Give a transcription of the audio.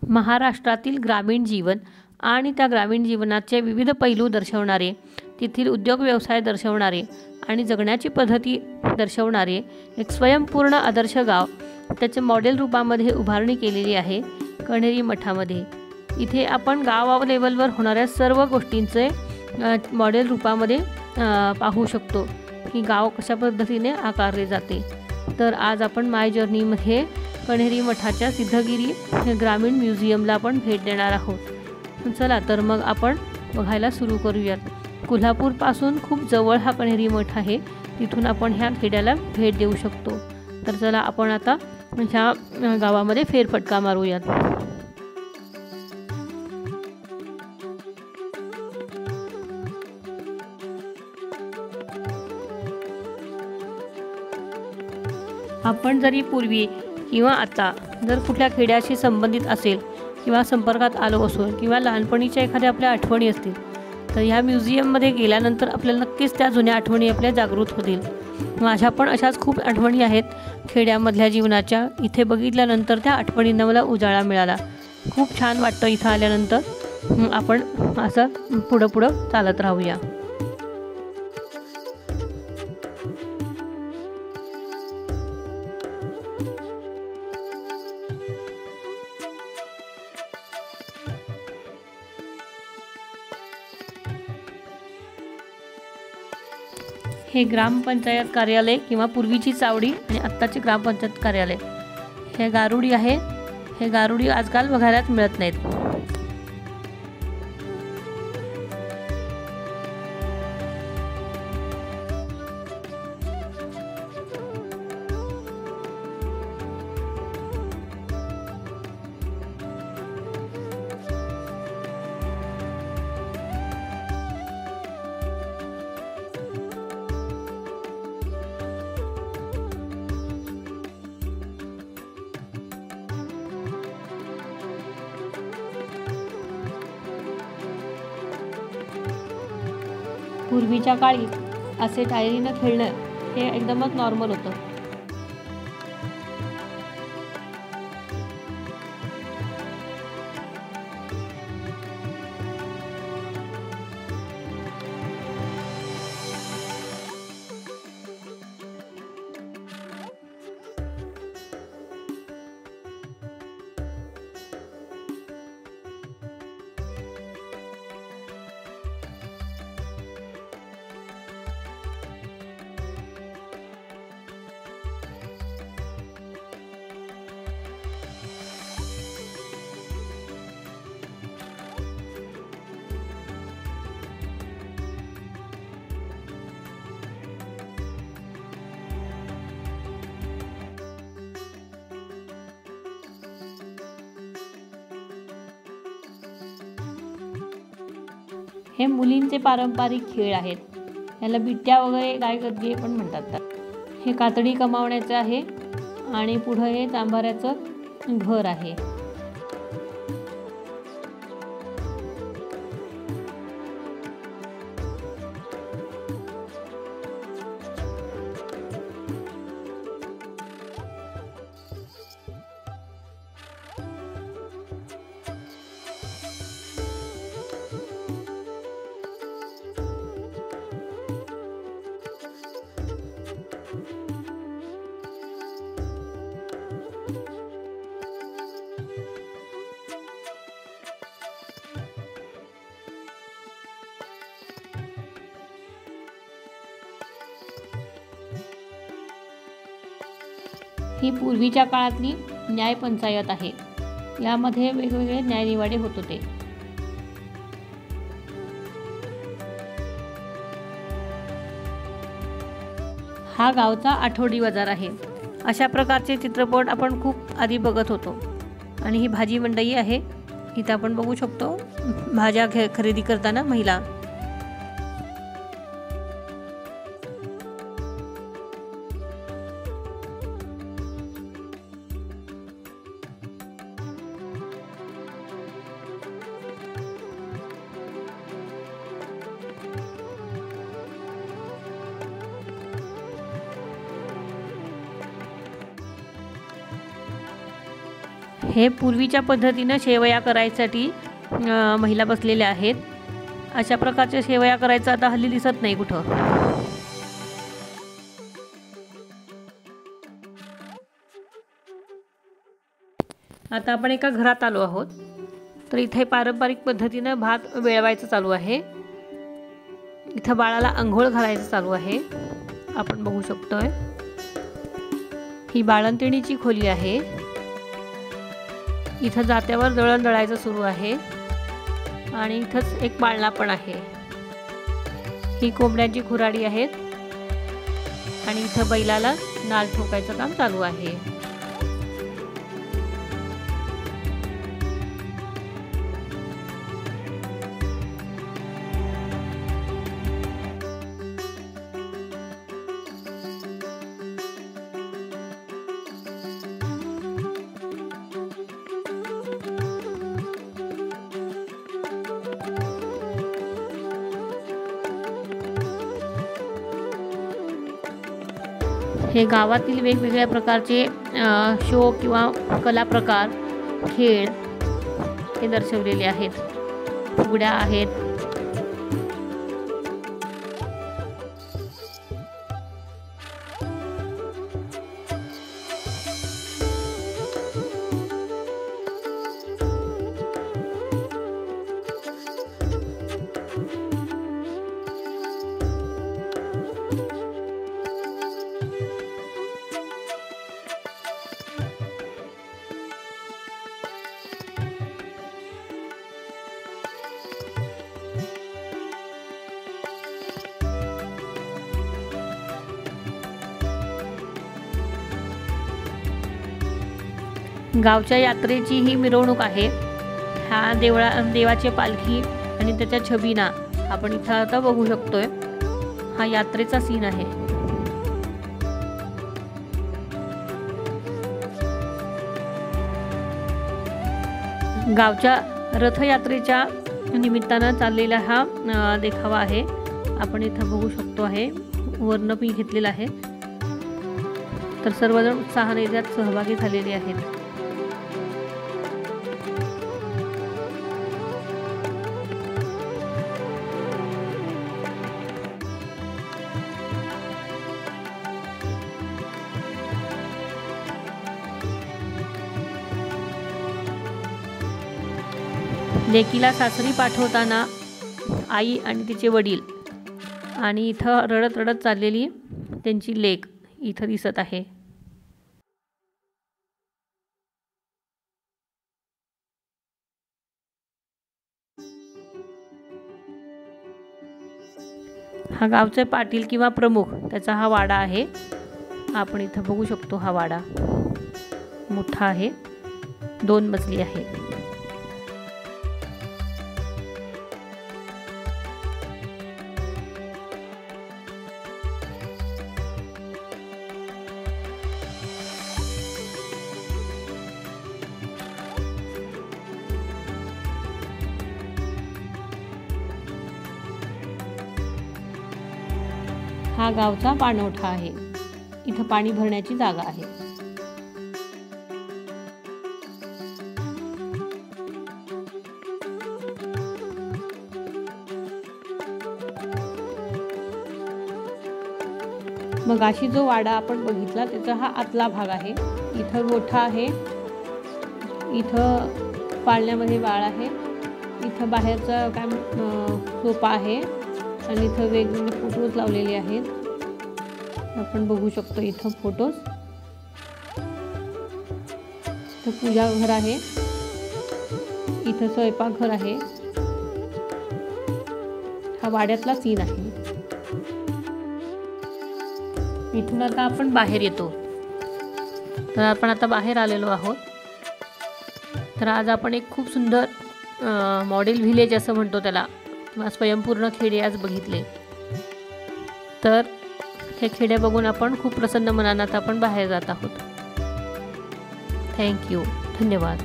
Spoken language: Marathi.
महाराष्ट्रातील ग्रामीण जीवन आणि त्या ग्रामीण जीवनाचे विविध पैलू दर्शवणारे, तेथील उद्योग व्यवसाय दर्शवणारे आणि जगण्याची पद्धती दर्शवणारे एक स्वयंपूर्ण आदर्श गाव त्याचे मॉडेल रूपामध्ये उभारणी केलेली आहे कण्हेरी मठामध्ये। इथे आपण गाव लेवलवर होणाऱ्या सर्व गोष्टींचे मॉडेल रूपामध्ये पाहू शकतो की गाव कशा पद्धतीने आकारले जाते। तर आज आपण माय जर्नीमध्ये कण्हेरी मठाच्या सिद्धगिरी ग्रामीण म्युझियमला आपण भेट देणार आहोत। चला तर मग आपण बघायला सुरू करूयात। कोल्हापूरपासून खूप जवळ हा कण्हेरी मठ आहे, तिथून आपण ह्या खेड्याला भेट देऊ शकतो। तर चला आपण आता ह्या गावामध्ये फेरफटका मारूयात। आपण जरी पूर्वी किंवा आता जर कुठल्या खेड्याशी संबंधित असेल किंवा संपर्कात आलो असो किंवा लहानपणीच्या एखाद्या आपल्या आठवणी असतील तर ह्या म्युझियममध्ये गेल्यानंतर आपल्याला नक्कीच त्या जुन्या आठवणी आपल्या जागृत होतील। माझ्या पण अशाच खूप आठवणी आहेत खेड्यामधल्या जीवनाच्या। इथे बघितल्यानंतर त्या आठवणींना मला उजाळा मिळाला। खूप छान वाटतं इथं आल्यानंतर। आपण असं पुढं चालत राहूया। हे ग्रामपंचायत कार्यालय किंवा पूर्वीची चावडी आणि आत्ताचे ग्रामपंचायत कार्यालय। हे गारुडी आहे। हे गारुडी आजकाल बघायलाच मिळत नाहीत। पूर्वीच्या काळी असे टायरीनं खेळणं हे एकदमच नॉर्मल होतं। हे मुलींचे पारंपरिक खेळ आहेत। याला बिट्ट्या वगैरे गायगदगे पण म्हणतात। हे कातडी कमावण्याचे आहे आणि पुढे हे चांभाऱ्याचं घर आहे। ही पूर्वीच्या काळातली न्याय पंचायत आहे। यामध्ये वेगवेगळे न्यायनिवाडे होत होते। हा गावचा आठवडी बाजार आहे। अशा प्रकारचे चित्रपट आपण खूप आधी बघत होतो। आणि ही भाजी मंडई आहे। इथं आपण बघू शकतो भाज्या खरेदी करताना महिला। हे पूर्वीच्या पद्धतीनं शेवया करायसाठी महिला बसलेल्या आहेत। अशा प्रकारच्या शेवया करायचं आता हल्ली दिसत नाही कुठं। आता आपण एका घरात आलो आहोत। तर इथे पारंपरिक पद्धतीनं भात वेळवायचं चालू आहे। इथं बाळाला अंघोळ घालायचं चालू आहे, आपण बघू शकतोय। ही बाळंतिणीची खोली आहे। इथं जात्यावर दळण दळायचं सुरू आहे आणि इथंच एक पाळणा पण आहे। ही कोंबड्यांची खुराडी आहेत आणि इथं बैलाला नाल ठोकायचं काम चालू आहे। हे गावातील वेगवेगळ्या प्रकारचे शो किंवा कला प्रकार, खेळ हे दर्शवलेले आहेत। फुगड्या आहेत। गावच्या यात्रेची ही मिरवणूक आहे। हा देवाची पालखी आणि त्याच्या छबिना आपण इथं आता बघू शकतोय। हा यात्रेचा सीन आहे। गावच्या रथयात्रेच्या निमित्तानं चाललेला हा देखावा आहे। आपण इथं बघू शकतो आहे, वर्ण मी घेतलेला आहे। तर सर्वजण उत्साहाने त्यात सहभागी झालेले आहेत। लेकीला सासरी पाठवताना आई आणि तिचे वडील आणि इथं रडत रडत चाललेली त्यांची लेक इथं दिसत आहे। हा गावचे पाटील किंवा प्रमुख त्याचा हा वाडा आहे। आपण इथं बघू शकतो हा वाडा मोठा आहे, 2 मजली आहे। हा गावचा पाणवठा आहे। इथं पाणी भरण्याची जागा आहे। मग अशी जो वाडा आपण बघितला त्याचा हा आतला भाग आहे। इथं गोठा आहे, इथं पाळण्यामध्ये बाळ आहे, इथं बाहेरचा काय सोपा आहे आणि इथं वेगवेगळे फोटोज लावलेले आहेत। आपण बघू शकतो इथं फोटोज। इथं पूजा घर आहे, इथं स्वयंपाकघर आहे। हा वाड्यातला सीन आहे। इथून आता आपण बाहेर येतो। तर आपण आता बाहेर आलेलो आहोत। तर आज आपण एक खूप सुंदर मॉडेल व्हिलेज असं म्हणतो त्याला किंवा स्वयंपूर्ण खेडे आज बघितले। तर हे खेडे बघून आपण खूप प्रसन्न मनानं आपण बाहेर जात आहोत। थँक्यू, धन्यवाद।